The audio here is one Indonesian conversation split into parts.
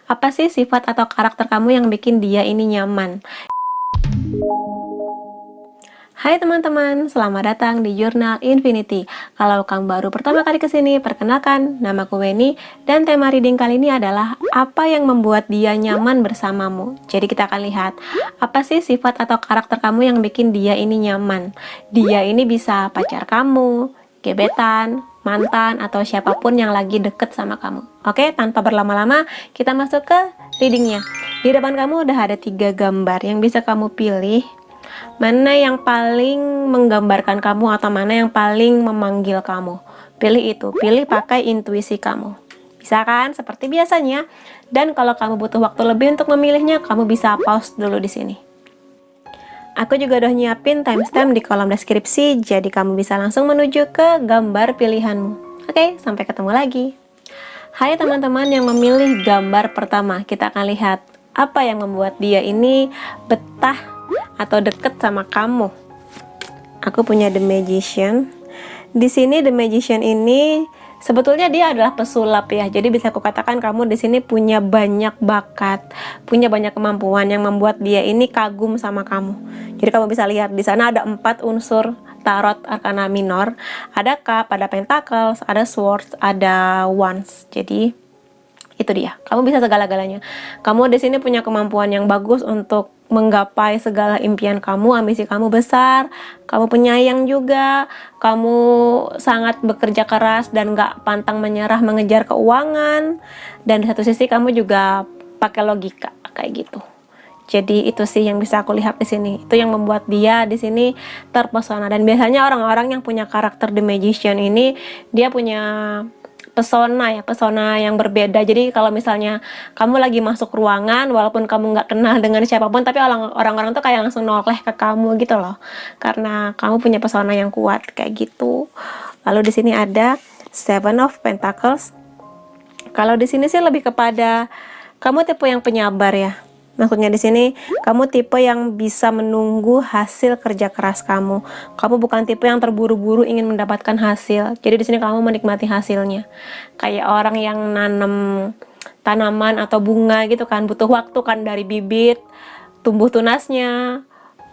Apa sih sifat atau karakter kamu yang bikin dia ini nyaman? Hai teman-teman, selamat datang di Jurnal Infinity. Kalau kamu baru pertama kali kesini, perkenalkan, namaku Weni, dan tema reading kali ini adalah apa yang membuat dia nyaman bersamamu. Jadi kita akan lihat, apa sih sifat atau karakter kamu yang bikin dia ini nyaman. Dia ini bisa pacar kamu, gebetan, mantan, atau siapapun yang lagi deket sama kamu. Oke, tanpa berlama-lama, kita masuk ke readingnya. Di depan kamu udah ada 3 gambar yang bisa kamu pilih. Mana yang paling menggambarkan kamu atau mana yang paling memanggil kamu? Pilih itu, pilih pakai intuisi kamu. Bisa kan? Seperti biasanya. Dan kalau kamu butuh waktu lebih untuk memilihnya, kamu bisa pause dulu di sini. Aku juga udah nyiapin timestamp di kolom deskripsi, jadi kamu bisa langsung menuju ke gambar pilihanmu. Oke, sampai ketemu lagi. Hai teman-teman yang memilih gambar pertama, kita akan lihat apa yang membuat dia ini betah atau deket sama kamu. Aku punya The Magician. Di sini The Magician ini sebetulnya dia adalah pesulap ya. Jadi bisa aku katakan kamu di sini punya banyak bakat, punya banyak kemampuan yang membuat dia ini kagum sama kamu. Jadi kamu bisa lihat di sana ada 4 unsur tarot arkana minor. Ada cup, ada pentacles, ada swords, ada wands. Jadi itu dia. Kamu bisa segala-galanya. Kamu di sini punya kemampuan yang bagus untuk menggapai segala impian kamu, ambisi kamu besar, kamu penyayang juga, kamu sangat bekerja keras dan gak pantang menyerah mengejar keuangan, dan di satu sisi kamu juga pakai logika kayak gitu. Jadi itu sih yang bisa aku lihat di sini. Itu yang membuat dia di sini terpesona. Dan biasanya orang-orang yang punya karakter The Magician ini dia punya pesona ya, pesona yang berbeda. Jadi kalau misalnya kamu lagi masuk ruangan, walaupun kamu nggak kenal dengan siapapun, tapi orang-orang tuh kayak langsung noleh ke kamu gitu loh, karena kamu punya pesona yang kuat kayak gitu. Lalu di sini ada Seven of Pentacles. Kalau di sini sih lebih kepada kamu tipe yang penyabar ya. Maksudnya di sini kamu tipe yang bisa menunggu hasil kerja keras kamu. Kamu bukan tipe yang terburu-buru ingin mendapatkan hasil. Jadi di sini kamu menikmati hasilnya. Kayak orang yang nanam tanaman atau bunga gitu kan, butuh waktu kan dari bibit, tumbuh tunasnya,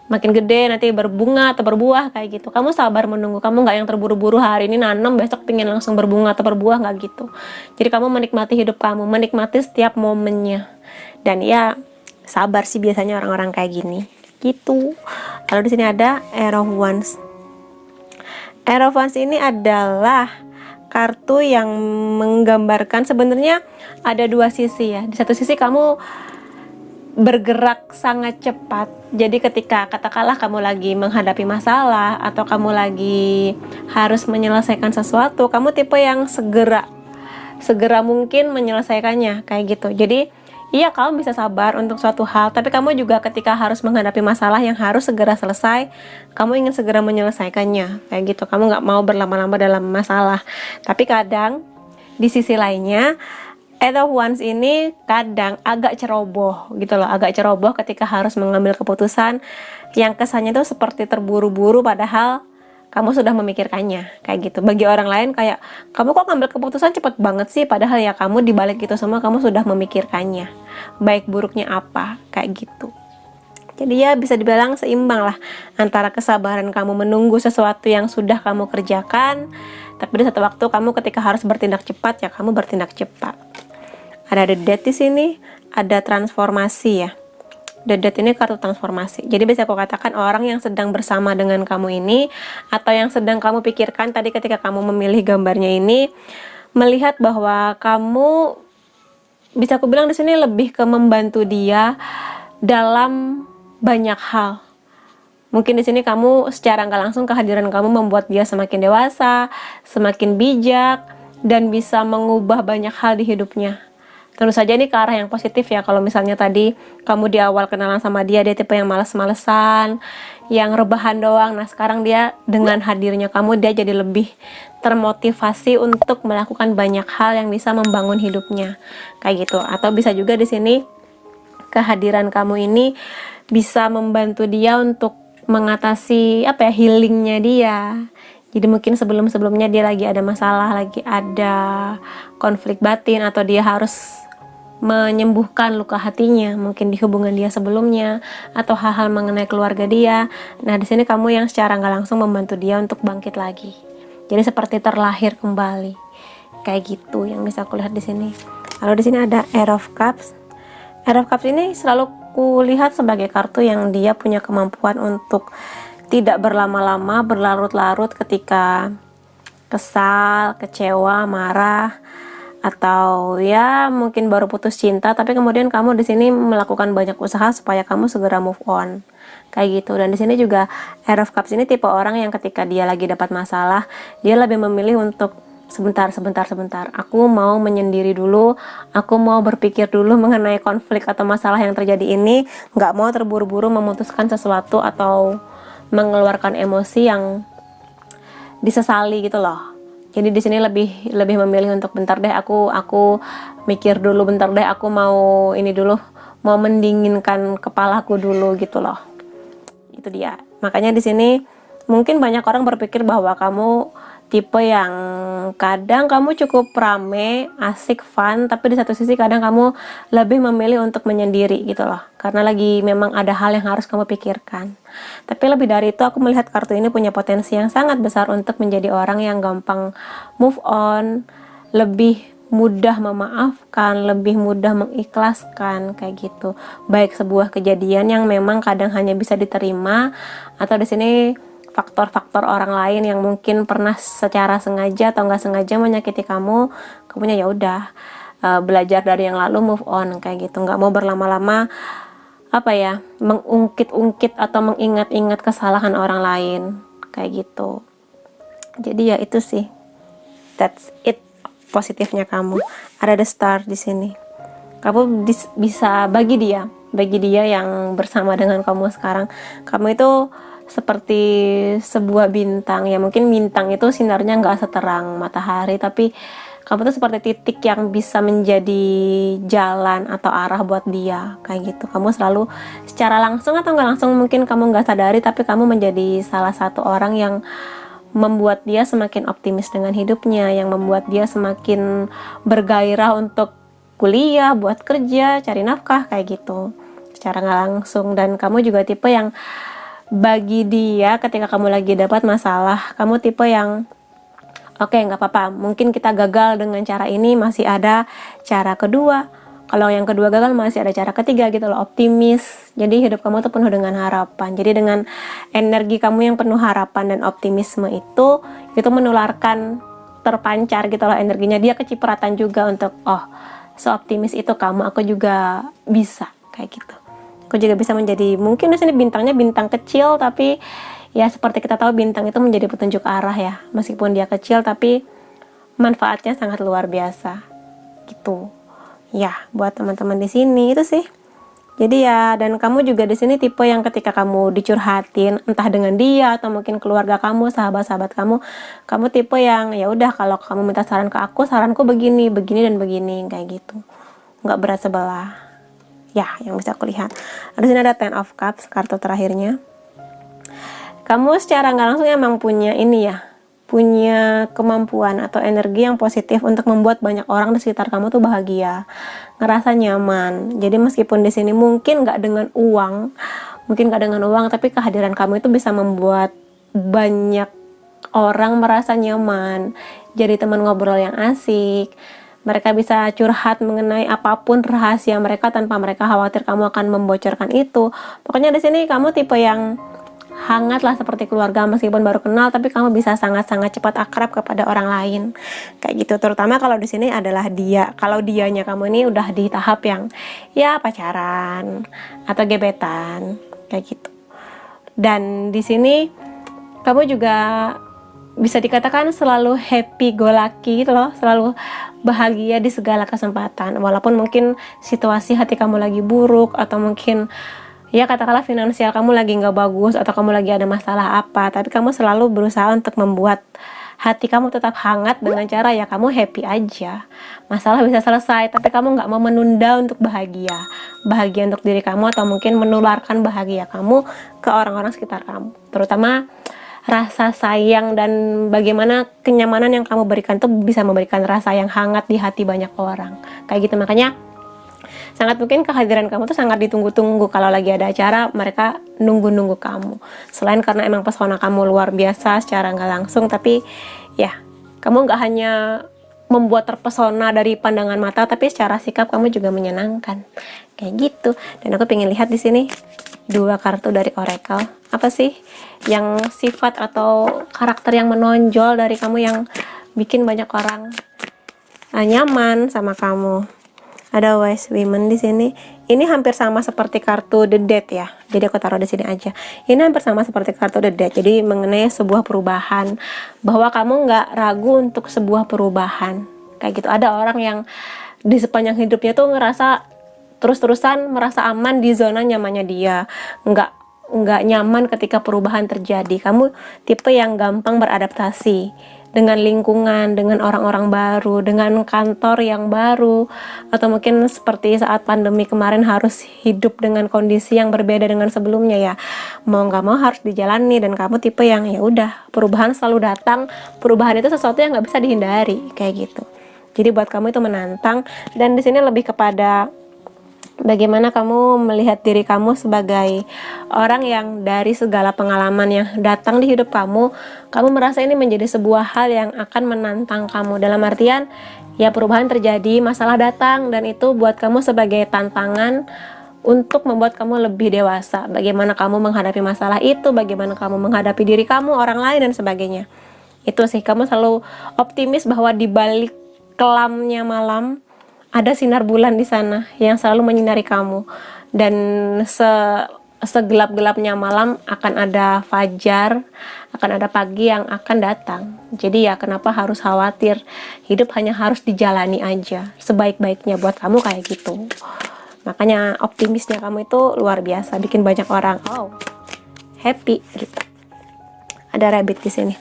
makin gede nanti berbunga atau berbuah kayak gitu. Kamu sabar menunggu, kamu nggak yang terburu-buru hari ini nanam besok pingin langsung berbunga atau berbuah, nggak gitu. Jadi kamu menikmati hidup kamu, menikmati setiap momennya. Dan ya sabar sih biasanya orang-orang kayak gini gitu. Kalau di sini ada Air of Wands. Air of Wands ini adalah kartu yang menggambarkan sebenarnya ada 2 sisi ya. Di satu sisi kamu bergerak sangat cepat. Jadi ketika katakanlah kamu lagi menghadapi masalah atau kamu lagi harus menyelesaikan sesuatu, kamu tipe yang segera mungkin menyelesaikannya kayak gitu. Jadi iya, kamu bisa sabar untuk suatu hal, tapi kamu juga ketika harus menghadapi masalah yang harus segera selesai, kamu ingin segera menyelesaikannya kayak gitu. Kamu nggak mau berlama-lama dalam masalah. Tapi kadang di sisi lainnya Eight of Wands ini kadang agak ceroboh gitu loh, agak ceroboh ketika harus mengambil keputusan yang kesannya tuh seperti terburu-buru padahal kamu sudah memikirkannya kayak gitu. Bagi orang lain kayak kamu kok ngambil keputusan cepet banget sih, padahal ya kamu dibalik itu semua kamu sudah memikirkannya baik buruknya apa kayak gitu. Jadi ya bisa dibilang seimbang lah antara kesabaran kamu menunggu sesuatu yang sudah kamu kerjakan, tapi di satu waktu kamu ketika harus bertindak cepat ya kamu bertindak cepat. Ada The Death di sini, ada transformasi ya. The Death ini kartu transformasi. Jadi bisa aku katakan orang yang sedang bersama dengan kamu ini atau yang sedang kamu pikirkan tadi ketika kamu memilih gambarnya ini, melihat bahwa kamu bisa aku bilang di sini lebih ke membantu dia dalam banyak hal. Mungkin di sini kamu secara nggak langsung kehadiran kamu membuat dia semakin dewasa, semakin bijak, dan bisa mengubah banyak hal di hidupnya. Tentu saja ini ke arah yang positif ya. Kalau misalnya tadi kamu di awal kenalan sama dia tipe yang males-malesan, yang rebahan doang. Nah sekarang dia dengan hadirnya kamu dia jadi lebih termotivasi untuk melakukan banyak hal yang bisa membangun hidupnya kayak gitu. Atau bisa juga di sini kehadiran kamu ini bisa membantu dia untuk mengatasi apa ya, healingnya dia. Jadi mungkin sebelum-sebelumnya dia lagi ada masalah, lagi ada konflik batin, atau dia harus menyembuhkan luka hatinya, mungkin di hubungan dia sebelumnya atau hal-hal mengenai keluarga dia. Nah, di sini kamu yang secara nggak langsung membantu dia untuk bangkit lagi. Jadi seperti terlahir kembali. Kayak gitu yang bisa aku lihat di sini. Lalu di sini ada Air of Cups. Air of Cups ini selalu kulihat sebagai kartu yang dia punya kemampuan untuk tidak berlama-lama, berlarut-larut ketika kesal, kecewa, marah, atau ya mungkin baru putus cinta, tapi kemudian kamu di sini melakukan banyak usaha supaya kamu segera move on. Kayak gitu. Dan di sini juga Air of Cups ini tipe orang yang ketika dia lagi dapat masalah, dia lebih memilih untuk sebentar, aku mau menyendiri dulu, aku mau berpikir dulu mengenai konflik atau masalah yang terjadi ini, nggak mau terburu-buru memutuskan sesuatu atau mengeluarkan emosi yang disesali gitu loh. Jadi di sini lebih memilih untuk bentar deh, aku mikir dulu, bentar deh, aku mau ini dulu, mau mendinginkan kepalaku dulu gitu loh. Itu dia. Makanya di sini mungkin banyak orang berpikir bahwa kamu tipe yang kadang kamu cukup rame, asik, fun, tapi di satu sisi kadang kamu lebih memilih untuk menyendiri gitu loh, karena lagi memang ada hal yang harus kamu pikirkan. Tapi lebih dari itu, aku melihat kartu ini punya potensi yang sangat besar untuk menjadi orang yang gampang move on, lebih mudah memaafkan, lebih mudah mengikhlaskan, kayak gitu. Baik sebuah kejadian yang memang kadang hanya bisa diterima, atau di sini faktor-faktor orang lain yang mungkin pernah secara sengaja atau nggak sengaja menyakiti kamunya ya udah, belajar dari yang lalu, move on, kayak gitu. Nggak mau berlama-lama mengungkit-ungkit atau mengingat-ingat kesalahan orang lain, kayak gitu. Jadi ya itu sih, that's it positifnya kamu. Ada the star di sini. Kamu bisa bagi dia yang bersama dengan kamu sekarang, kamu itu seperti sebuah bintang ya. Mungkin bintang itu sinarnya nggak seterang matahari, tapi kamu tuh seperti titik yang bisa menjadi jalan atau arah buat dia, kayak gitu. Kamu selalu secara langsung atau nggak langsung, mungkin kamu nggak sadari, tapi kamu menjadi salah satu orang yang membuat dia semakin optimis dengan hidupnya, yang membuat dia semakin bergairah untuk kuliah, buat kerja, cari nafkah, kayak gitu, secara nggak langsung. Dan kamu juga tipe yang bagi dia ketika kamu lagi dapat masalah, kamu tipe yang oke, nggak apa-apa, mungkin kita gagal dengan cara ini, masih ada cara kedua. Kalau yang kedua gagal, masih ada cara ketiga gitu loh, optimis. Jadi hidup kamu tuh penuh dengan harapan. Jadi dengan energi kamu yang penuh harapan dan optimisme itu menularkan, terpancar gitu loh energinya. Dia kecipratan juga untuk, oh, seoptimis itu kamu, aku juga bisa, kayak gitu. Aku juga bisa menjadi, mungkin di sini bintangnya bintang kecil, tapi ya seperti kita tahu bintang itu menjadi petunjuk arah ya. Meskipun dia kecil, tapi manfaatnya sangat luar biasa gitu. Ya, buat teman-teman di sini itu sih. Jadi ya, dan kamu juga di sini tipe yang ketika kamu dicurhatin, entah dengan dia atau mungkin keluarga kamu, sahabat-sahabat kamu tipe yang ya udah, kalau kamu minta saran ke aku, saranku begini, begini dan begini, kayak gitu. Nggak berat sebelah. Ya, yang bisa aku lihat. Di sini ada Ten of Cups, kartu terakhirnya. Kamu secara nggak langsung emang punya ini ya, punya kemampuan atau energi yang positif untuk membuat banyak orang di sekitar kamu tuh bahagia, ngerasa nyaman. Jadi meskipun di sini mungkin nggak dengan uang, tapi kehadiran kamu itu bisa membuat banyak orang merasa nyaman, jadi teman ngobrol yang asik. Mereka bisa curhat mengenai apapun rahasia mereka tanpa mereka khawatir kamu akan membocorkan itu. Pokoknya di sini kamu tipe yang hangat lah, seperti keluarga, meskipun baru kenal, tapi kamu bisa sangat-sangat cepat akrab kepada orang lain, kayak gitu. Terutama kalau di sini adalah dia. Kalau dianya kamu ini udah di tahap yang ya pacaran atau gebetan, kayak gitu. Dan di sini kamu juga bisa dikatakan selalu happy go lucky gitu loh, selalu bahagia di segala kesempatan. Walaupun mungkin situasi hati kamu lagi buruk, atau mungkin ya katakanlah finansial kamu lagi nggak bagus, atau kamu lagi ada masalah apa, tapi kamu selalu berusaha untuk membuat hati kamu tetap hangat dengan cara ya kamu happy aja. Masalah bisa selesai, tapi kamu nggak mau menunda untuk bahagia untuk diri kamu, atau mungkin menularkan bahagia kamu ke orang-orang sekitar kamu. Terutama rasa sayang dan bagaimana kenyamanan yang kamu berikan tuh bisa memberikan rasa yang hangat di hati banyak orang, kayak gitu. Makanya sangat mungkin kehadiran kamu tuh sangat ditunggu-tunggu. Kalau lagi ada acara, mereka nunggu-nunggu kamu. Selain karena emang pesona kamu luar biasa secara nggak langsung, tapi ya kamu nggak hanya membuat terpesona dari pandangan mata, tapi secara sikap kamu juga menyenangkan. Kayak gitu. Dan aku pengen lihat di sini 2 kartu dari Oracle. Apa sih yang sifat atau karakter yang menonjol dari kamu yang bikin banyak orang nyaman sama kamu? Ada Wise Women di sini. Ini hampir sama seperti kartu The Dead ya. Jadi aku taruh di sini aja. Ini hampir sama seperti kartu The Dead. Jadi mengenai sebuah perubahan, bahwa kamu nggak ragu untuk sebuah perubahan. Kayak gitu. Ada orang yang di sepanjang hidupnya tuh ngerasa terus-terusan merasa aman di zona nyamannya dia. Nggak nyaman ketika perubahan terjadi. Kamu tipe yang gampang beradaptasi dengan lingkungan, dengan orang-orang baru, dengan kantor yang baru, atau mungkin seperti saat pandemi kemarin harus hidup dengan kondisi yang berbeda dengan sebelumnya ya. Mau nggak mau harus dijalani, dan kamu tipe yang ya udah, perubahan selalu datang. Perubahan itu sesuatu yang nggak bisa dihindari, kayak gitu. Jadi buat kamu itu menantang, dan di sini lebih kepada bagaimana kamu melihat diri kamu sebagai orang yang dari segala pengalaman yang datang di hidup kamu merasa ini menjadi sebuah hal yang akan menantang kamu. Dalam artian, ya perubahan terjadi, masalah datang, dan itu buat kamu sebagai tantangan untuk membuat kamu lebih dewasa. Bagaimana kamu menghadapi masalah itu, bagaimana kamu menghadapi diri kamu, orang lain, dan sebagainya. Itu sih, kamu selalu optimis bahwa di balik kelamnya malam ada sinar bulan di sana yang selalu menyinari kamu, dan segelap-gelapnya malam akan ada fajar, akan ada pagi yang akan datang. Jadi ya kenapa harus khawatir? Hidup hanya harus dijalani aja sebaik-baiknya. Buat kamu kayak gitu. Makanya optimisnya kamu itu luar biasa, bikin banyak orang happy gitu. Ada rabbit di sini.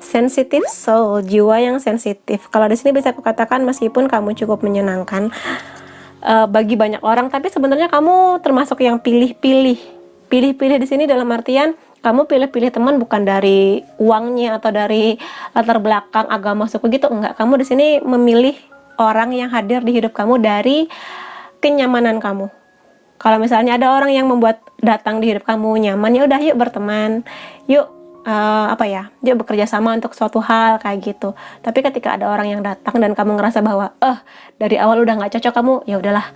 Sensitive soul, jiwa yang sensitif. Kalau di sini bisa aku katakan meskipun kamu cukup menyenangkan bagi banyak orang, tapi sebenarnya kamu termasuk yang pilih-pilih. Pilih-pilih di sini dalam artian kamu pilih-pilih teman bukan dari uangnya atau dari latar belakang agama suku gitu, enggak. Kamu di sini memilih orang yang hadir di hidup kamu dari kenyamanan kamu. Kalau misalnya ada orang yang membuat datang di hidup kamu nyaman, ya udah yuk berteman, yuk dia bekerja sama untuk suatu hal kayak gitu. Tapi ketika ada orang yang datang dan kamu ngerasa bahwa dari awal udah nggak cocok, kamu ya udahlah,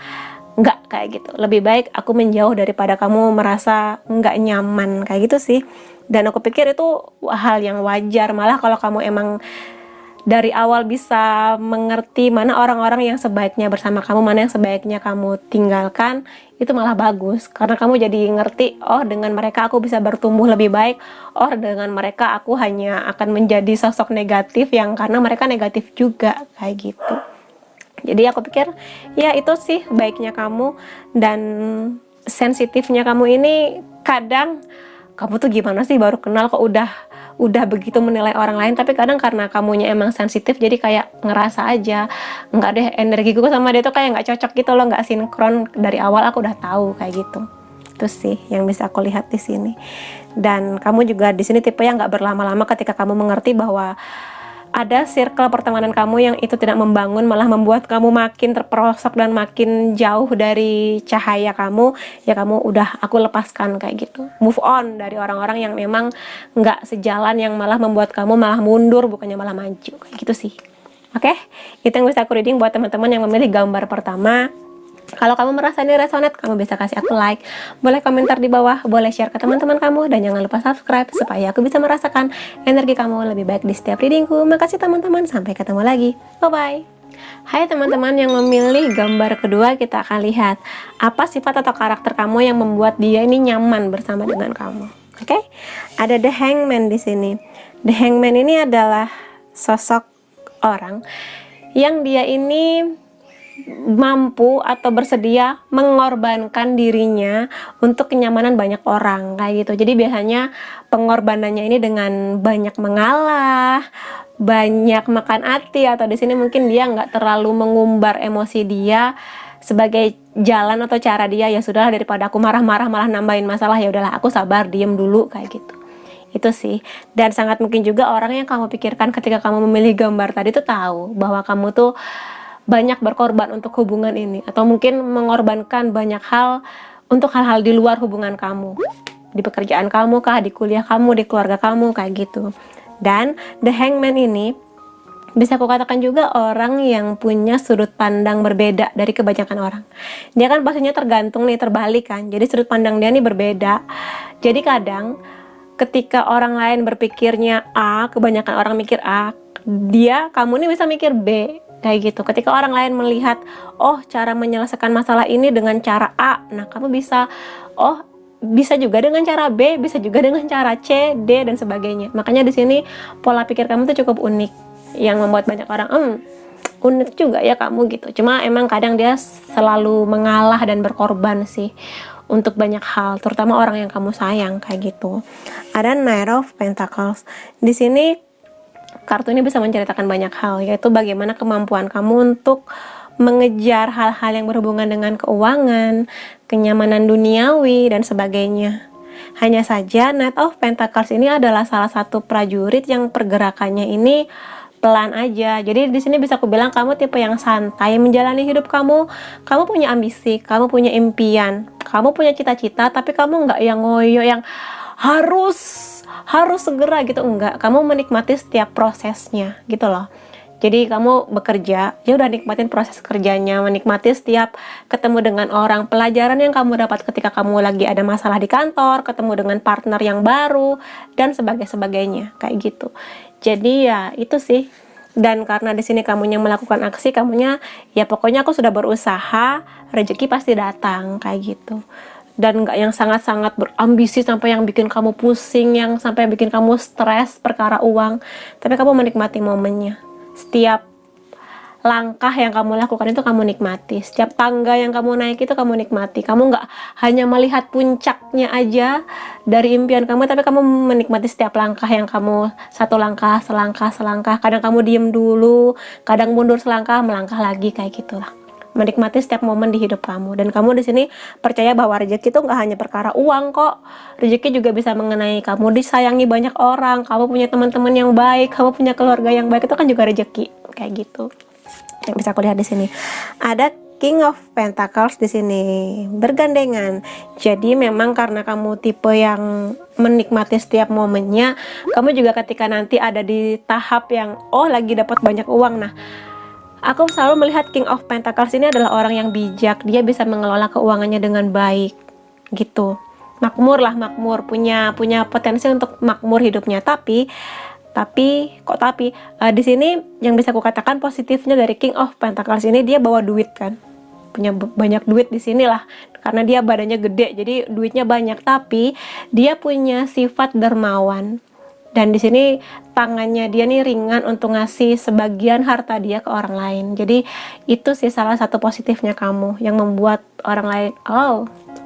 nggak, kayak gitu. Lebih baik aku menjauh daripada kamu merasa nggak nyaman, kayak gitu sih. Dan aku pikir itu hal yang wajar. Malah kalau kamu emang dari awal bisa mengerti mana orang-orang yang sebaiknya bersama kamu, mana yang sebaiknya kamu tinggalkan, itu malah bagus. Karena kamu jadi ngerti, dengan mereka aku bisa bertumbuh lebih baik, dengan mereka aku hanya akan menjadi sosok negatif yang karena mereka negatif juga, kayak gitu. Jadi aku pikir ya itu sih baiknya kamu. Dan sensitifnya kamu ini, kadang kamu tuh gimana sih baru kenal kok udah begitu menilai orang lain. Tapi kadang karena kamunya emang sensitif, jadi kayak ngerasa aja nggak deh, energiku sama dia tuh kayak nggak cocok gitu loh, nggak sinkron. Dari awal aku udah tahu kayak gitu. Itu sih yang bisa aku lihat di sini. Dan kamu juga di sini tipe yang nggak berlama-lama ketika kamu mengerti bahwa ada circle pertemanan kamu yang itu tidak membangun, malah membuat kamu makin terperosok dan makin jauh dari cahaya kamu. Ya kamu udah, aku lepaskan, kayak gitu. Move on dari orang-orang yang memang nggak sejalan, yang malah membuat kamu malah mundur bukannya malah maju, kayak gitu sih. Oke, itu yang bisa aku reading buat teman-teman yang memilih gambar pertama. Kalau kamu merasa ini resonate, kamu bisa kasih aku like, boleh komentar di bawah, boleh share ke teman-teman kamu, dan jangan lupa subscribe supaya aku bisa merasakan energi kamu lebih baik di setiap readingku. Makasih teman-teman, sampai ketemu lagi. Bye-bye. Hai teman-teman yang memilih gambar kedua, kita akan lihat apa sifat atau karakter kamu yang membuat dia ini nyaman bersama dengan kamu. Oke? Ada The Hangman di sini. The Hangman ini adalah sosok orang yang dia ini mampu atau bersedia mengorbankan dirinya untuk kenyamanan banyak orang, kayak gitu. Jadi biasanya pengorbanannya ini dengan banyak mengalah, banyak makan hati, atau di sini mungkin dia nggak terlalu mengumbar emosi dia sebagai jalan atau cara dia, ya sudahlah daripada aku marah-marah malah nambahin masalah, ya udahlah aku sabar, diem dulu, kayak gitu. Itu sih. Dan sangat mungkin juga orang yang kamu pikirkan ketika kamu memilih gambar tadi tuh tahu bahwa kamu tuh banyak berkorban untuk hubungan ini, atau mungkin mengorbankan banyak hal untuk hal-hal di luar hubungan kamu, di pekerjaan kamu kah, di kuliah kamu, di keluarga kamu, kayak gitu. Dan The Hangman ini bisa aku katakan juga orang yang punya sudut pandang berbeda dari kebanyakan orang. Dia kan pastinya tergantung nih, terbalik kan, jadi sudut pandang dia nih berbeda. Jadi kadang ketika orang lain berpikirnya A, kebanyakan orang mikir A, kamu nih bisa mikir B, kayak gitu. Ketika orang lain melihat, oh cara menyelesaikan masalah ini dengan cara A, nah kamu bisa, oh bisa juga dengan cara B, bisa juga dengan cara C, D, dan sebagainya. Makanya di sini pola pikir kamu tuh cukup unik, yang membuat banyak orang, unik juga ya kamu gitu. Cuma emang kadang dia selalu mengalah dan berkorban sih untuk banyak hal, terutama orang yang kamu sayang, kayak gitu. Ada Knight of Pentacles. Di sini kartu ini bisa menceritakan banyak hal, yaitu bagaimana kemampuan kamu untuk mengejar hal-hal yang berhubungan dengan keuangan, kenyamanan duniawi, dan sebagainya. Hanya saja Knight of Pentacles ini adalah salah satu prajurit yang pergerakannya ini pelan aja. Jadi di sini bisa aku bilang kamu tipe yang santai menjalani hidup kamu. Kamu punya ambisi, kamu punya impian, kamu punya cita-cita, tapi kamu nggak yang ngoyo yang harus segera gitu, enggak. Kamu menikmati setiap prosesnya gitu loh. Jadi kamu bekerja, ya udah nikmatin proses kerjanya, menikmati setiap ketemu dengan orang, pelajaran yang kamu dapat ketika kamu lagi ada masalah di kantor, ketemu dengan partner yang baru, dan sebagainya, kayak gitu. Jadi ya itu sih. Dan karena di sini kamunya melakukan aksi, kamunya ya pokoknya aku sudah berusaha, rezeki pasti datang, kayak gitu. Dan nggak yang sangat-sangat berambisi sampai yang bikin kamu pusing, yang sampai bikin kamu stres perkara uang, tapi kamu menikmati momennya. Setiap langkah yang kamu lakukan itu kamu nikmati, setiap tangga yang kamu naik itu kamu nikmati. Kamu nggak hanya melihat puncaknya aja dari impian kamu, tapi kamu menikmati setiap langkah yang kamu, satu langkah, selangkah. Kadang kamu diem dulu, kadang mundur selangkah, melangkah lagi, kayak gitulah. Menikmati setiap momen di hidup kamu. Dan kamu di sini percaya bahwa rezeki itu nggak hanya perkara uang kok. Rezeki juga bisa mengenai kamu disayangi banyak orang, kamu punya teman-teman yang baik, kamu punya keluarga yang baik, itu kan juga rezeki, kayak gitu. Yang bisa aku lihat di sini. Ada King of Pentacles di sini bergandengan. Jadi memang karena kamu tipe yang menikmati setiap momennya, kamu juga ketika nanti ada di tahap yang lagi dapat banyak uang, nah aku selalu melihat King of Pentacles ini adalah orang yang bijak. Dia bisa mengelola keuangannya dengan baik gitu. Makmur, punya potensi untuk makmur hidupnya. Tapi di sini yang bisa aku katakan positifnya dari King of Pentacles ini, dia bawa duit kan. Punya banyak duit di sini lah. Karena dia badannya gede, jadi duitnya banyak, tapi dia punya sifat dermawan. Dan di sini tangannya dia nih ringan untuk ngasih sebagian harta dia ke orang lain. Jadi itu sih salah satu positifnya kamu yang membuat orang lain,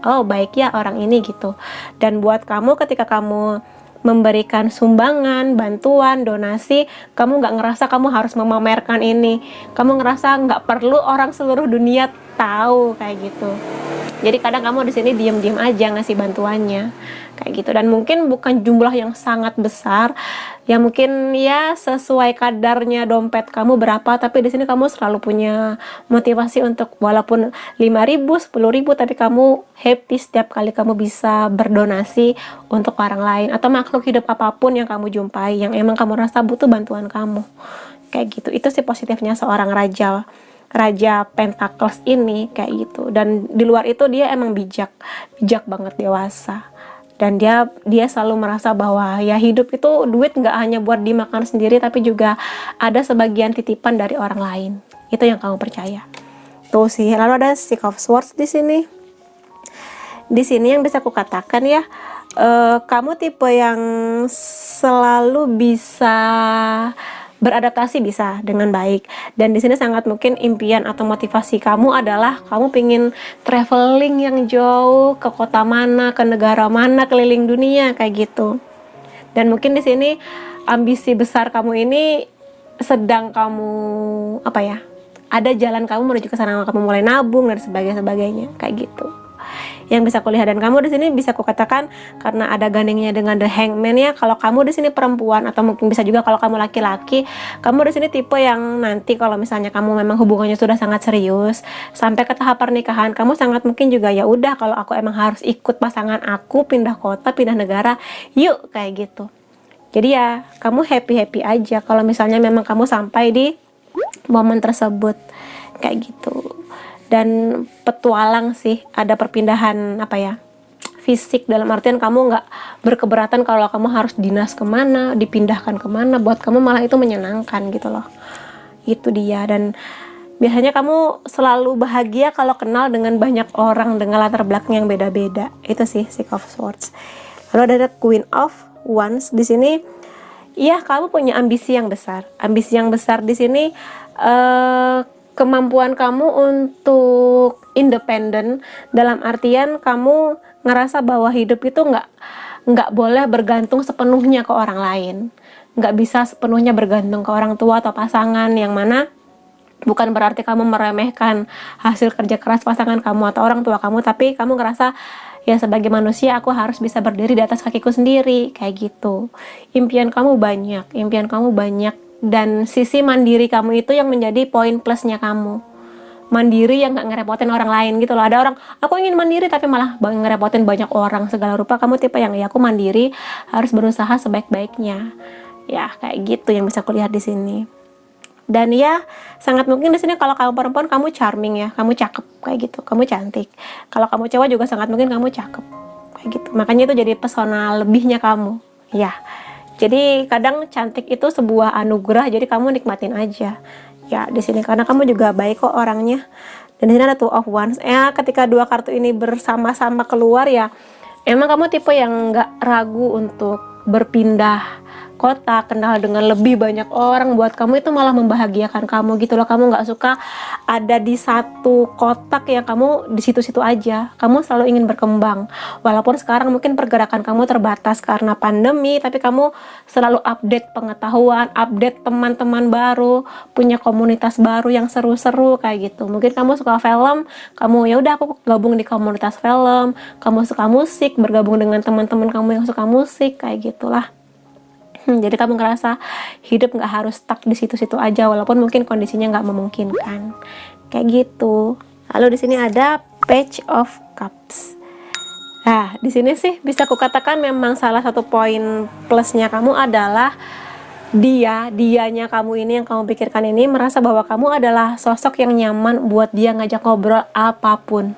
baik ya orang ini gitu. Dan buat kamu ketika kamu memberikan sumbangan, bantuan, donasi, kamu nggak ngerasa kamu harus memamerkan ini. Kamu ngerasa nggak perlu orang seluruh dunia tahu, kayak gitu. Jadi kadang kamu di sini diam-diam aja ngasih bantuannya, kayak gitu. Dan mungkin bukan jumlah yang sangat besar, ya mungkin ya sesuai kadarnya dompet kamu berapa, tapi di sini kamu selalu punya motivasi untuk walaupun 5.000, 10.000, tapi kamu happy setiap kali kamu bisa berdonasi untuk orang lain atau makhluk hidup apapun yang kamu jumpai yang emang kamu rasa butuh bantuan kamu, kayak gitu. Itu sih positifnya seorang Raja Pentacles ini, kayak gitu. Dan di luar itu dia emang bijak banget, dewasa. Dan dia selalu merasa bahwa ya hidup itu duit nggak hanya buat dimakan sendiri, tapi juga ada sebagian titipan dari orang lain. Itu yang kamu percaya. Tuh sih. Lalu ada Six of Swords di sini. Di sini yang bisa aku katakan ya, kamu tipe yang selalu bisa beradaptasi, bisa dengan baik. Dan di sini sangat mungkin impian atau motivasi kamu adalah kamu pingin traveling yang jauh, ke kota mana, ke negara mana, keliling dunia, kayak gitu. Dan mungkin di sini ambisi besar kamu ini sedang kamu ada jalan kamu menuju ke sana, kamu mulai nabung dan sebagainya, kayak gitu. yang bisa kulihat. Dan kamu di sini bisa kukatakan karena ada gandengnya dengan The Hangman ya, kalau kamu di sini perempuan atau mungkin bisa juga kalau kamu laki-laki, kamu di sini tipe yang nanti kalau misalnya kamu memang hubungannya sudah sangat serius sampai ke tahap pernikahan, kamu sangat mungkin juga ya udah kalau aku emang harus ikut pasangan aku pindah kota, pindah negara, yuk kayak gitu. Jadi ya kamu happy-happy aja kalau misalnya memang kamu sampai di momen tersebut kayak gitu. Dan petualang sih, ada perpindahan apa ya, fisik, dalam artian kamu nggak berkeberatan kalau kamu harus dinas kemana, dipindahkan kemana, buat kamu malah itu menyenangkan gitu loh. Itu dia. Dan biasanya kamu selalu bahagia kalau kenal dengan banyak orang dengan latar belakang yang beda-beda. Itu sih Six of Swords. Lalu ada Queen of Wands di sini. Iya, kamu punya ambisi yang besar. Ambisi yang besar di sini kemampuan kamu untuk independen, dalam artian kamu ngerasa bahwa hidup itu nggak boleh bergantung sepenuhnya ke orang lain. Nggak bisa sepenuhnya bergantung ke orang tua atau pasangan, yang mana bukan berarti kamu meremehkan hasil kerja keras pasangan kamu atau orang tua kamu, tapi kamu ngerasa ya sebagai manusia aku harus bisa berdiri di atas kakiku sendiri, kayak gitu. Impian kamu banyak, dan sisi mandiri kamu itu yang menjadi poin plusnya kamu. Mandiri yang gak ngerepotin orang lain gitu loh. Ada orang, aku ingin mandiri tapi malah ngerepotin banyak orang segala rupa. Kamu tipe yang ya aku mandiri, harus berusaha sebaik-baiknya. Ya kayak gitu yang bisa kulihat di sini. Dan ya sangat mungkin di sini kalau kamu perempuan kamu charming ya, kamu cakep kayak gitu, kamu cantik. Kalau kamu cowok juga sangat mungkin kamu cakep kayak gitu. Makanya itu jadi pesona lebihnya kamu. Ya. Jadi kadang cantik itu sebuah anugerah, jadi kamu nikmatin aja. Ya di sini karena kamu juga baik kok orangnya. Dan di sini ada Two of Wands. Ya ketika dua kartu ini bersama-sama keluar ya, emang kamu tipe yang nggak ragu untuk berpindah kota, kenal dengan lebih banyak orang. Buat kamu itu malah membahagiakan kamu gitu loh. Kamu nggak suka ada di satu kotak yang kamu di situ-situ aja. Kamu selalu ingin berkembang. Walaupun sekarang mungkin pergerakan kamu terbatas karena pandemi, tapi kamu selalu update pengetahuan, update teman-teman baru, punya komunitas baru yang seru-seru kayak gitu. Mungkin kamu suka film, kamu ya udah aku gabung di komunitas film. Kamu suka musik, bergabung dengan teman-teman kamu yang suka musik kayak gitulah. Jadi kamu ngerasa hidup nggak harus stuck di situ-situ aja, walaupun mungkin kondisinya nggak memungkinkan, kayak gitu. Lalu di sini ada Page of Cups. Nah, di sini sih bisa kukatakan memang salah satu poin plusnya kamu adalah dianya kamu ini yang kamu pikirkan ini merasa bahwa kamu adalah sosok yang nyaman buat dia ngajak ngobrol apapun.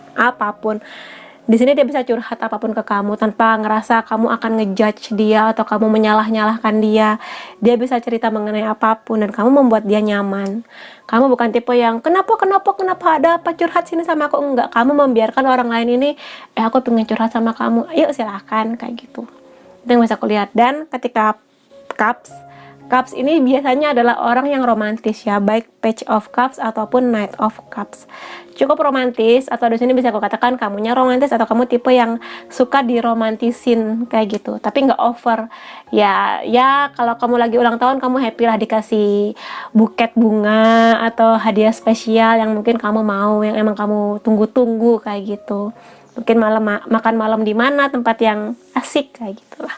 Di sini dia bisa curhat apapun ke kamu tanpa ngerasa kamu akan ngejudge dia atau kamu menyalah-nyalahkan dia. Dia bisa cerita mengenai apapun dan kamu membuat dia nyaman. Kamu bukan tipe yang kenapa ada apa, curhat sini sama aku, enggak. Kamu membiarkan orang lain ini, aku pengen curhat sama kamu, yuk silahkan, kayak gitu. Itu yang bisa kulihat. Dan ketika Cups ini biasanya adalah orang yang romantis ya, baik Page of Cups ataupun Knight of Cups. Cukup romantis, atau di sini bisa aku katakan kamunya romantis atau kamu tipe yang suka diromantisin kayak gitu, tapi nggak over. Ya kalau kamu lagi ulang tahun kamu happy lah dikasih buket bunga atau hadiah spesial yang mungkin kamu mau, yang emang kamu tunggu-tunggu kayak gitu. Mungkin makan malam di mana, tempat yang asik kayak gitulah.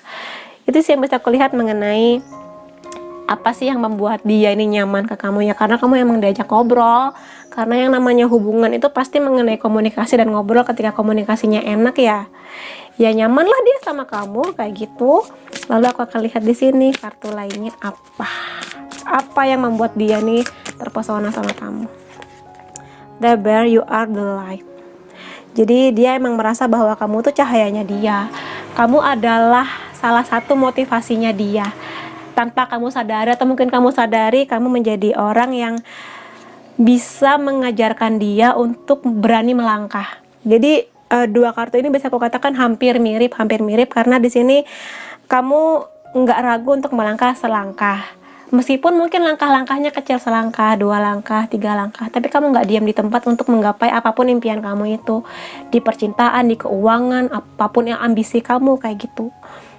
Itu sih yang bisa aku lihat mengenai apa sih yang membuat dia ini nyaman ke kamu ya, karena kamu emang diajak ngobrol. Karena yang namanya hubungan itu pasti mengenai komunikasi dan ngobrol. Ketika komunikasinya enak ya nyaman lah dia sama kamu kayak gitu. Lalu aku akan lihat di sini kartu lainnya apa yang membuat dia nih terpesona sama kamu. The Bear, you are the light. Jadi dia emang merasa bahwa kamu tuh cahayanya dia. Kamu adalah salah satu motivasinya dia. Tanpa kamu sadari atau mungkin kamu sadari, kamu menjadi orang yang bisa mengajarkan dia untuk berani melangkah. Jadi dua kartu ini bisa aku katakan hampir mirip karena di sini kamu nggak ragu untuk melangkah selangkah. Meskipun mungkin langkah-langkahnya kecil, selangkah, 2 langkah, 3 langkah, tapi kamu nggak diam di tempat untuk menggapai apapun impian kamu itu, di percintaan, di keuangan, apapun yang ambisi kamu kayak gitu.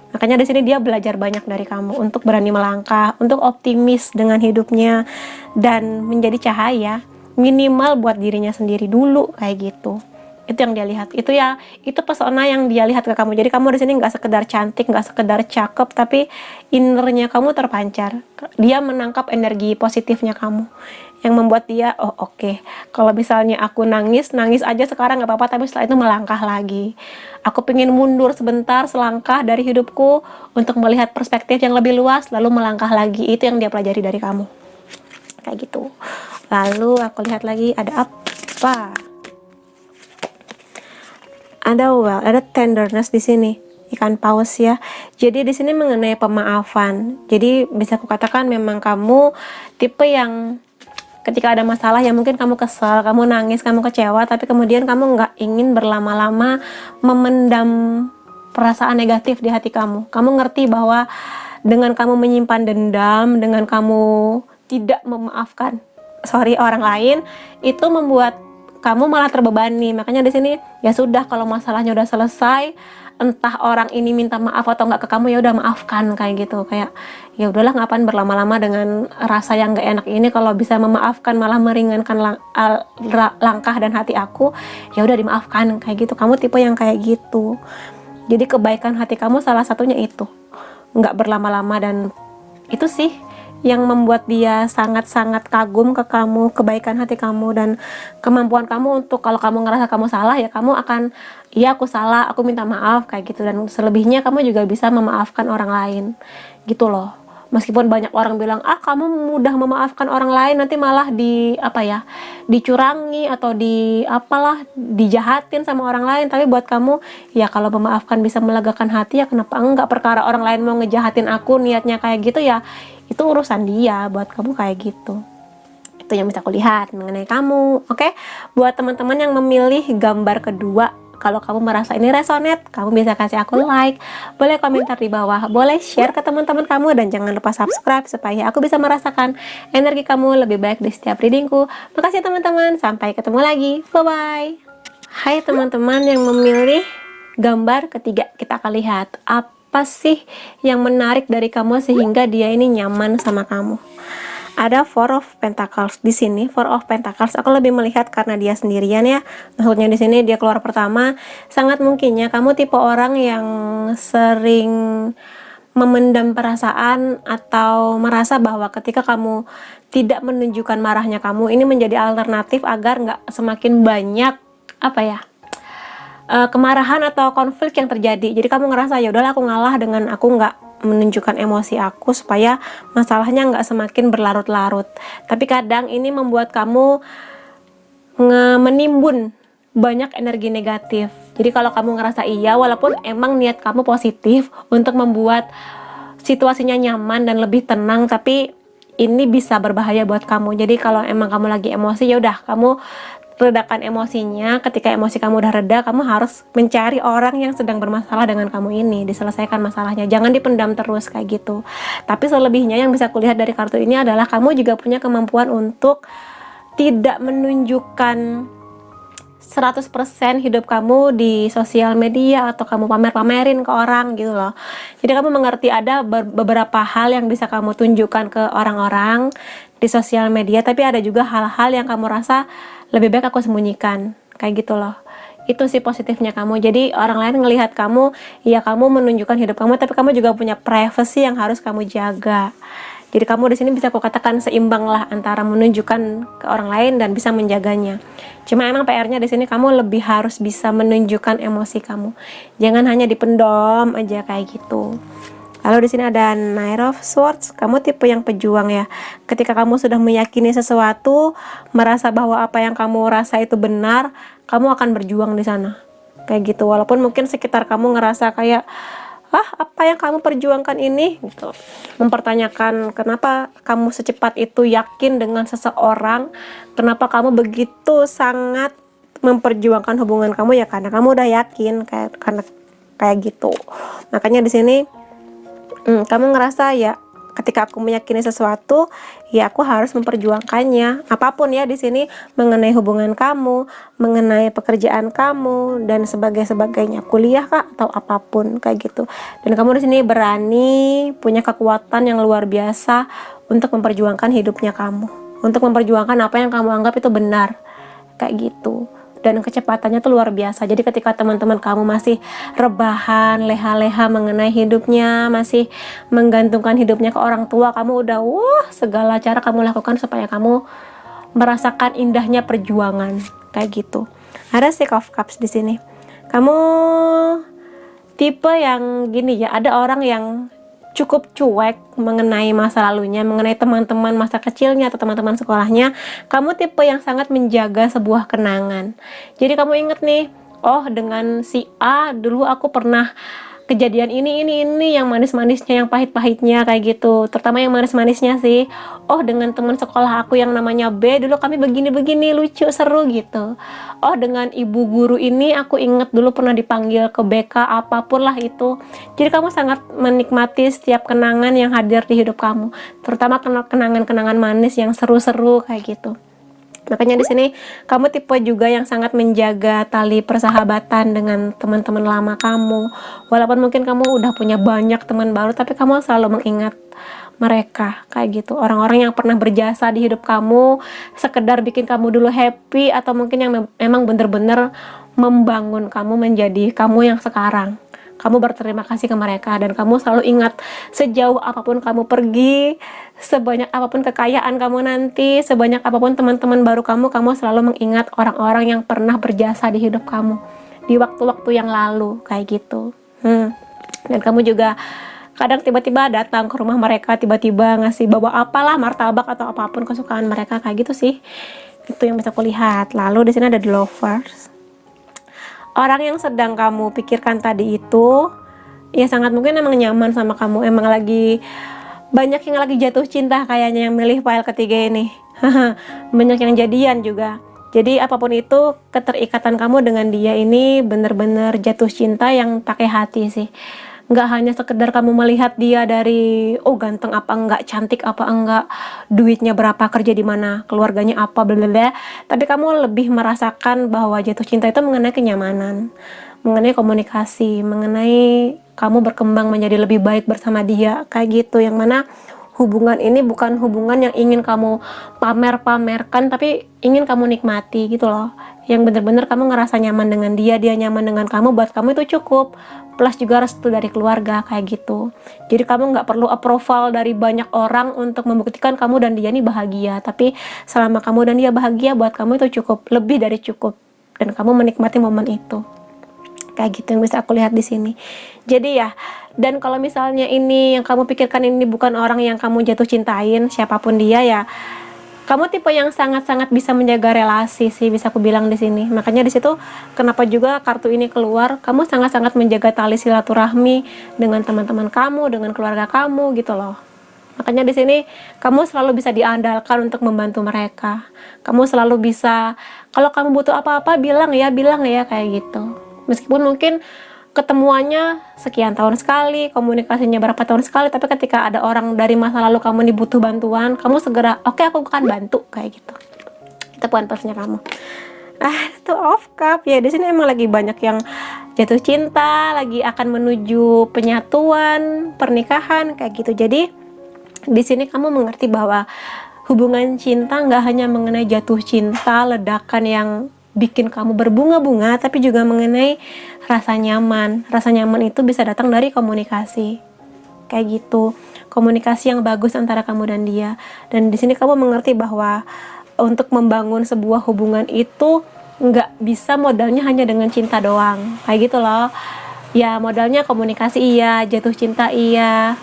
Makanya di sini dia belajar banyak dari kamu untuk berani melangkah, untuk optimis dengan hidupnya dan menjadi cahaya minimal buat dirinya sendiri dulu kayak gitu. Itu yang dia lihat. Itu ya, itu pesona yang dia lihat ke kamu. Jadi kamu di sini nggak sekedar cantik, nggak sekedar cakep, tapi innernya kamu terpancar. Dia menangkap energi positifnya kamu, yang membuat dia, oh oke, kalau misalnya aku nangis aja sekarang nggak apa-apa, tapi setelah itu melangkah lagi. Aku pengen mundur sebentar, selangkah dari hidupku untuk melihat perspektif yang lebih luas, lalu melangkah lagi. Itu yang dia pelajari dari kamu. Kayak gitu. Lalu aku lihat lagi ada apa? Ada tenderness di sini, ikan paus ya. Jadi di sini mengenai pemaafan. Jadi bisa aku katakan memang kamu tipe yang ketika ada masalah ya mungkin kamu kesal, kamu nangis, kamu kecewa, tapi kemudian kamu nggak ingin berlama-lama memendam perasaan negatif di hati kamu. Kamu ngerti bahwa dengan kamu menyimpan dendam, dengan kamu tidak memaafkan orang lain, itu membuat kamu malah terbebani. Makanya di sini ya sudah, kalau masalahnya udah selesai, entah orang ini minta maaf atau nggak ke kamu, ya udah maafkan, kayak gitu. Kayak ya udahlah, ngapain berlama-lama dengan rasa yang nggak enak ini, kalau bisa memaafkan malah meringankan langkah dan hati aku, ya udah dimaafkan, kayak gitu. Kamu tipe yang kayak gitu. Jadi kebaikan hati kamu salah satunya itu, nggak berlama-lama, dan itu sih yang membuat dia sangat-sangat kagum ke kamu, kebaikan hati kamu dan kemampuan kamu untuk kalau kamu ngerasa kamu salah, ya kamu akan, iya aku salah, aku minta maaf, kayak gitu. Dan selebihnya kamu juga bisa memaafkan orang lain gitu loh. Meskipun banyak orang bilang, kamu mudah memaafkan orang lain, nanti malah dicurangi atau dijahatin sama orang lain. Tapi buat kamu, ya kalau memaafkan bisa melegakan hati, ya kenapa enggak? Perkara orang lain mau ngejahatin aku, niatnya kayak gitu, ya itu urusan dia. Buat kamu kayak gitu. Itu yang bisa aku lihat mengenai kamu. Oke, buat teman-teman yang memilih gambar kedua, kalau kamu merasa ini resonate, kamu bisa kasih aku like, boleh komentar di bawah, boleh share ke teman-teman kamu, dan jangan lupa subscribe supaya aku bisa merasakan energi kamu lebih baik di setiap readingku. Makasih teman-teman, sampai ketemu lagi, bye-bye. Hai teman-teman yang memilih gambar ketiga, kita akan lihat apa sih yang menarik dari kamu sehingga dia ini nyaman sama kamu. Ada Four of Pentacles di sini. Four of Pentacles aku lebih melihat karena dia sendirian ya. Maksudnya di sini dia keluar pertama. Sangat mungkinnya kamu tipe orang yang sering memendam perasaan atau merasa bahwa ketika kamu tidak menunjukkan marahnya kamu, ini menjadi alternatif agar nggak semakin banyak kemarahan atau konflik yang terjadi. Jadi kamu ngerasa ya udahlah, aku ngalah dengan aku nggak menunjukkan emosi aku supaya masalahnya nggak semakin berlarut-larut. Tapi kadang ini membuat kamu menimbun banyak energi negatif. Jadi kalau kamu ngerasa iya, walaupun emang niat kamu positif untuk membuat situasinya nyaman dan lebih tenang, tapi ini bisa berbahaya buat kamu. Jadi kalau emang kamu lagi emosi, ya udah kamu redakan emosinya. Ketika emosi kamu udah reda, kamu harus mencari orang yang sedang bermasalah dengan kamu ini, diselesaikan masalahnya, jangan dipendam terus kayak gitu. Tapi selebihnya yang bisa kulihat dari kartu ini adalah kamu juga punya kemampuan untuk tidak menunjukkan 100% hidup kamu di sosial media atau kamu pamerin ke orang gitu loh. Jadi kamu mengerti ada beberapa hal yang bisa kamu tunjukkan ke orang-orang di sosial media, tapi ada juga hal-hal yang kamu rasa lebih baik aku sembunyikan, kayak gitu loh. Itu sih positifnya kamu. Jadi orang lain ngelihat kamu, ya kamu menunjukkan hidup kamu, tapi kamu juga punya privacy yang harus kamu jaga. Jadi kamu di sini bisa aku katakan seimbang lah antara menunjukkan ke orang lain dan bisa menjaganya. Cuma emang PR-nya di sini kamu lebih harus bisa menunjukkan emosi kamu. Jangan hanya dipendam aja kayak gitu. Lalu di sini ada Knight of Swords. Kamu tipe yang pejuang ya. Ketika kamu sudah meyakini sesuatu, merasa bahwa apa yang kamu rasa itu benar, kamu akan berjuang di sana. Kayak gitu. Walaupun mungkin sekitar kamu ngerasa kayak, apa yang kamu perjuangkan ini? Gitu. Mempertanyakan kenapa kamu secepat itu yakin dengan seseorang, kenapa kamu begitu sangat memperjuangkan hubungan kamu, ya karena kamu udah yakin karena kayak gitu. Makanya di sini kamu ngerasa ya ketika aku meyakini sesuatu, ya aku harus memperjuangkannya. Apapun ya di sini mengenai hubungan kamu, mengenai pekerjaan kamu dan sebagainya, kuliah kah atau apapun kayak gitu. Dan kamu di sini berani, punya kekuatan yang luar biasa untuk memperjuangkan hidupnya kamu, untuk memperjuangkan apa yang kamu anggap itu benar, kayak gitu. dan kecepatannya tuh luar biasa. Jadi ketika teman-teman kamu masih rebahan, leha-leha mengenai hidupnya, masih menggantungkan hidupnya ke orang tua, kamu udah segala cara kamu lakukan supaya kamu merasakan indahnya perjuangan, kayak gitu. Ada Six of Cups di sini. Kamu tipe yang gini ya, ada orang yang cukup cuek mengenai masa lalunya, mengenai teman-teman masa kecilnya atau teman-teman sekolahnya. Kamu tipe yang sangat menjaga sebuah kenangan. Jadi kamu inget nih, oh dengan si A dulu aku pernah kejadian ini yang manis-manisnya, yang pahit-pahitnya kayak gitu, terutama yang manis-manisnya sih. Oh dengan teman sekolah aku yang namanya B dulu kami begini-begini, lucu, seru gitu. Oh dengan ibu guru ini aku inget dulu pernah dipanggil ke BK, apapun lah itu. Jadi kamu sangat menikmati setiap kenangan yang hadir di hidup kamu, terutama kenangan-kenangan manis yang seru-seru kayak gitu. Makanya di sini kamu tipe juga yang sangat menjaga tali persahabatan dengan teman-teman lama kamu. Walaupun mungkin kamu udah punya banyak teman baru, tapi kamu selalu mengingat mereka kayak gitu. Orang-orang yang pernah berjasa di hidup kamu, sekedar bikin kamu dulu happy, atau mungkin yang memang bener-bener membangun kamu menjadi kamu yang sekarang. Kamu berterima kasih ke mereka, dan kamu selalu ingat sejauh apapun kamu pergi, sebanyak apapun kekayaan kamu nanti, sebanyak apapun teman-teman baru kamu selalu mengingat orang-orang yang pernah berjasa di hidup kamu di waktu-waktu yang lalu kayak gitu. Dan kamu juga kadang tiba-tiba datang ke rumah mereka, tiba-tiba ngasih bawa apalah, martabak atau apapun kesukaan mereka kayak gitu sih. Itu yang bisa aku lihat. Lalu di sini ada The Lovers. Orang yang sedang kamu pikirkan tadi itu ya sangat mungkin emang nyaman sama kamu, emang lagi banyak yang lagi jatuh cinta kayaknya yang milih file ketiga ini. Banyak yang jadian juga. Jadi apapun itu, keterikatan kamu dengan dia ini bener-bener jatuh cinta yang pakai hati sih. Nggak hanya sekedar kamu melihat dia dari ganteng apa enggak, cantik apa enggak, duitnya berapa, kerja di mana, keluarganya apa, blablabla. Tapi kamu lebih merasakan bahwa jatuh cinta itu mengenai kenyamanan, mengenai komunikasi, mengenai kamu berkembang menjadi lebih baik bersama dia kayak gitu. Yang mana hubungan ini bukan hubungan yang ingin kamu pamer-pamerkan, tapi ingin kamu nikmati gitu loh. Yang bener-bener kamu ngerasa nyaman dengan dia, dia nyaman dengan kamu, buat kamu itu cukup. Plus juga restu dari keluarga kayak gitu. Jadi kamu nggak perlu approval dari banyak orang untuk membuktikan kamu dan dia ini bahagia. Tapi selama kamu dan dia bahagia, buat kamu itu cukup, lebih dari cukup. Dan kamu menikmati momen itu. Kayak gitu yang bisa aku lihat di sini. Jadi ya, dan kalau misalnya ini yang kamu pikirkan ini bukan orang yang kamu jatuh cintain, siapapun dia ya, kamu tipe yang sangat-sangat bisa menjaga relasi sih, bisa aku bilang di sini. Makanya di situ kenapa juga kartu ini keluar, kamu sangat-sangat menjaga tali silaturahmi dengan teman-teman kamu, dengan keluarga kamu gitu loh. Makanya di sini kamu selalu bisa diandalkan untuk membantu mereka. Kamu selalu bisa, kalau kamu butuh apa-apa bilang ya kayak gitu. Meskipun mungkin ketemuannya sekian tahun sekali, komunikasinya berapa tahun sekali, tapi ketika ada orang dari masa lalu kamu nih butuh bantuan, kamu segera oke, aku akan bantu kayak gitu. Itu poin plusnya kamu. Itu of cup ya, di sini emang lagi banyak yang jatuh cinta, lagi akan menuju penyatuan, pernikahan kayak gitu. Jadi di sini kamu mengerti bahwa hubungan cinta nggak hanya mengenai jatuh cinta, ledakan yang bikin kamu berbunga-bunga, tapi juga mengenai rasa nyaman. Rasa nyaman itu bisa datang dari komunikasi. Kayak gitu. Komunikasi yang bagus antara kamu dan dia. Dan di sini kamu mengerti bahwa untuk membangun sebuah hubungan itu nggak bisa modalnya hanya dengan cinta doang. Kayak gitu loh. Ya modalnya komunikasi iya, jatuh cinta iya,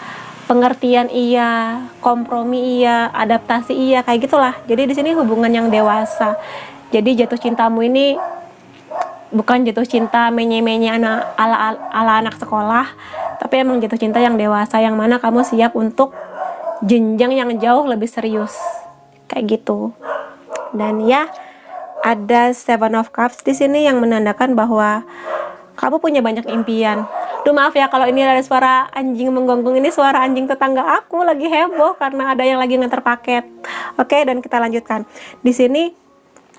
pengertian iya, kompromi iya, adaptasi iya, kayak gitulah. Jadi di sini hubungan yang dewasa. Jadi jatuh cintamu ini bukan jatuh cinta menye-menye ala anak sekolah, tapi emang jatuh cinta yang dewasa, yang mana kamu siap untuk jenjang yang jauh lebih serius kayak gitu. Dan ya ada Seven of Cups di sini yang menandakan bahwa kamu punya banyak impian. Duh maaf ya kalau ini ada suara anjing menggonggong, ini suara anjing tetangga aku lagi heboh karena ada yang lagi nganter paket. Oke, dan kita lanjutkan. Di sini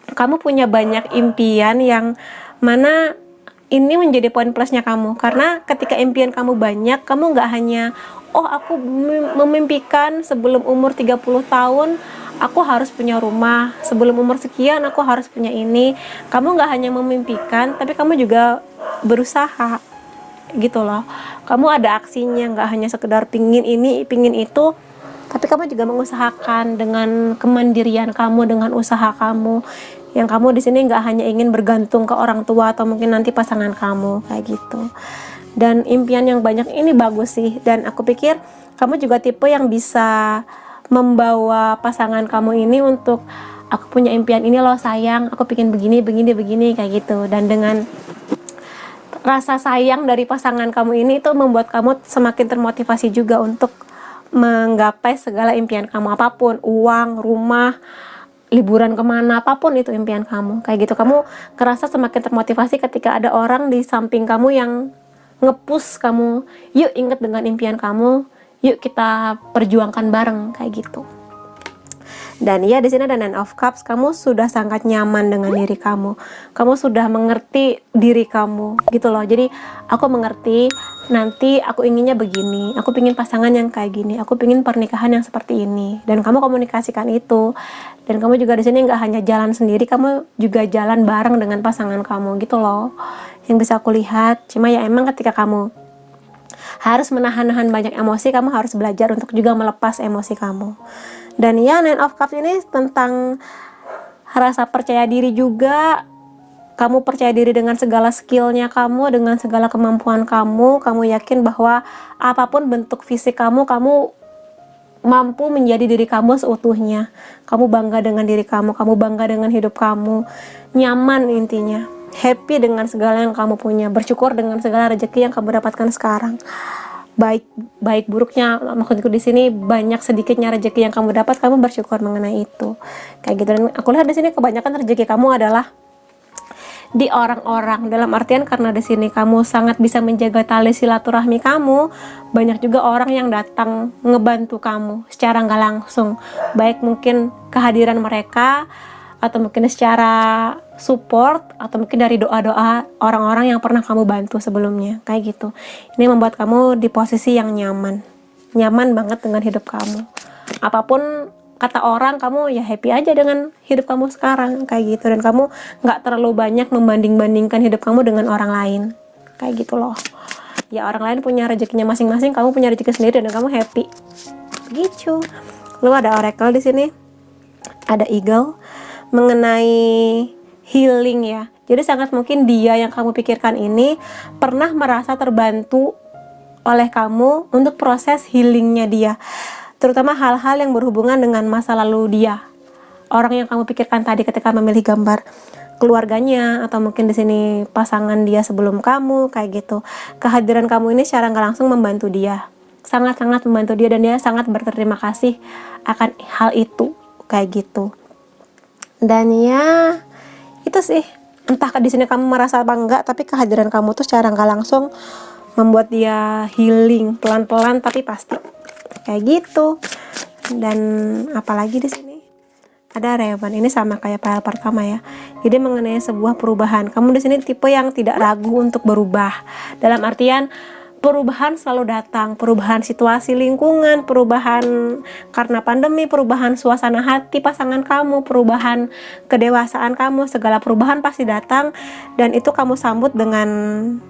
kamu punya banyak impian yang mana ini menjadi poin plusnya kamu, karena ketika impian kamu banyak, kamu nggak hanya aku memimpikan sebelum umur 30 tahun aku harus punya rumah, sebelum umur sekian aku harus punya ini. Kamu nggak hanya memimpikan, tapi kamu juga berusaha gitu loh. Kamu ada aksinya, nggak hanya sekedar pingin ini, pingin itu, tapi kamu juga mengusahakan dengan kemandirian kamu, dengan usaha kamu. Yang kamu di sini nggak hanya ingin bergantung ke orang tua atau mungkin nanti pasangan kamu kayak gitu. Dan impian yang banyak ini bagus sih, dan aku pikir kamu juga tipe yang bisa membawa pasangan kamu ini untuk, aku punya impian ini loh sayang, aku pengen begini begini begini kayak gitu. Dan dengan rasa sayang dari pasangan kamu ini itu membuat kamu semakin termotivasi juga untuk menggapai segala impian kamu, apapun, uang, rumah, liburan kemana, apapun itu impian kamu kayak gitu. Kamu kerasa semakin termotivasi ketika ada orang di samping kamu yang nge-push kamu, yuk inget dengan impian kamu, yuk kita perjuangkan bareng kayak gitu. Dan ya, di sini ada Nine of Cups. Kamu sudah sangat nyaman dengan diri kamu. Kamu sudah mengerti diri kamu gitu loh. Jadi aku mengerti, nanti aku inginnya begini, aku pingin pasangan yang kayak gini, aku pingin pernikahan yang seperti ini. Dan kamu komunikasikan itu. Dan kamu juga di sini nggak hanya jalan sendiri, kamu juga jalan bareng dengan pasangan kamu gitu loh. Yang bisa aku lihat. Cuma ya emang ketika kamu harus menahan-nahan banyak emosi, kamu harus belajar untuk juga melepas emosi kamu. Dan ya, Nine of Cups ini tentang rasa percaya diri juga. Kamu percaya diri dengan segala skillnya kamu, dengan segala kemampuan kamu. Kamu yakin bahwa apapun bentuk fisik kamu, kamu mampu menjadi diri kamu seutuhnya. Kamu bangga dengan diri kamu bangga dengan hidup kamu, nyaman intinya. Happy dengan segala yang kamu punya, bersyukur dengan segala rezeki yang kamu dapatkan sekarang. Baik buruknya, maksudku di sini banyak sedikitnya rezeki yang kamu dapat, kamu bersyukur mengenai itu. Kayak gitu. Dan aku lihat di sini kebanyakan rezeki kamu adalah di orang-orang, dalam artian karena di sini kamu sangat bisa menjaga tali silaturahmi kamu, banyak juga orang yang datang ngebantu kamu secara nggak langsung, baik mungkin kehadiran mereka atau mungkin secara support atau mungkin dari doa-doa orang-orang yang pernah kamu bantu sebelumnya kayak gitu. Ini membuat kamu di posisi yang nyaman banget dengan hidup kamu. Apapun kata orang, kamu ya happy aja dengan hidup kamu sekarang kayak gitu. Dan kamu nggak terlalu banyak membanding-bandingkan hidup kamu dengan orang lain kayak gitu loh. Ya orang lain punya rezekinya masing-masing, kamu punya rezeki sendiri dan kamu happy gitu. Lalu ada oracle di sini, ada eagle mengenai healing ya. Jadi sangat mungkin dia yang kamu pikirkan ini pernah merasa terbantu oleh kamu untuk proses healingnya dia, terutama hal-hal yang berhubungan dengan masa lalu dia. Orang yang kamu pikirkan tadi ketika memilih gambar keluarganya atau mungkin di sini pasangan dia sebelum kamu kayak gitu. Kehadiran kamu ini secara nggak langsung membantu dia, sangat-sangat membantu dia, dan dia sangat berterima kasih akan hal itu kayak gitu. Dan ya itu sih, entah di sini kamu merasa apa enggak, tapi kehadiran kamu tuh secara nggak langsung membuat dia healing pelan-pelan tapi pasti kayak gitu. Dan apalagi di sini ada Raven, ini sama kayak file pertama ya. Jadi mengenai sebuah perubahan, kamu di sini tipe yang tidak ragu untuk berubah. Dalam artian perubahan selalu datang, perubahan situasi lingkungan, perubahan karena pandemi, perubahan suasana hati pasangan kamu, perubahan kedewasaan kamu, segala perubahan pasti datang dan itu kamu sambut dengan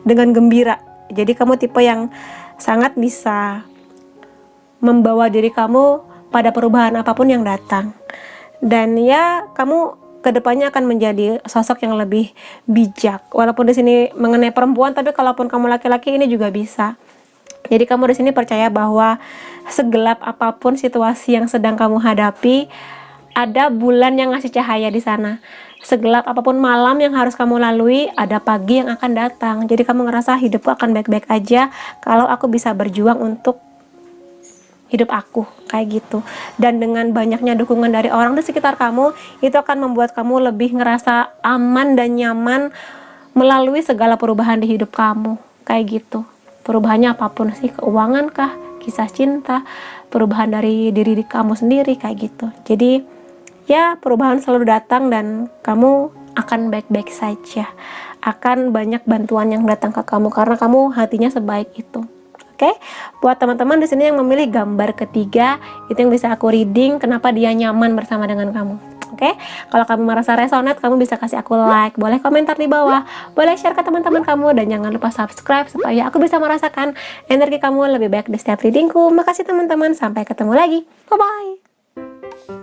gembira. Jadi kamu tipe yang sangat bisa membawa diri kamu pada perubahan apapun yang datang. Dan ya kamu kedepannya akan menjadi sosok yang lebih bijak. Walaupun di sini mengenai perempuan, tapi kalaupun kamu laki-laki ini juga bisa. Jadi kamu di sini percaya bahwa segelap apapun situasi yang sedang kamu hadapi, ada bulan yang ngasih cahaya di sana. Segelap apapun malam yang harus kamu lalui, ada pagi yang akan datang. Jadi kamu ngerasa hidupku akan baik-baik aja kalau aku bisa berjuang untuk hidup aku kayak gitu. Dan dengan banyaknya dukungan dari orang di sekitar kamu, itu akan membuat kamu lebih ngerasa aman dan nyaman melalui segala perubahan di hidup kamu kayak gitu. Perubahannya apapun sih, keuangan kah, kisah cinta, perubahan dari diri kamu sendiri kayak gitu. Jadi ya perubahan selalu datang dan kamu akan baik-baik saja. akan banyak bantuan yang datang ke kamu karena kamu hatinya sebaik itu. Oke, buat teman-teman di sini yang memilih gambar ketiga, itu yang bisa aku reading kenapa dia nyaman bersama dengan kamu. Oke, kalau kamu merasa resonate, kamu bisa kasih aku like, boleh komentar di bawah, boleh share ke teman-teman kamu, dan jangan lupa subscribe supaya aku bisa merasakan energi kamu lebih baik di setiap readingku. Makasih teman-teman, sampai ketemu lagi. Bye-bye.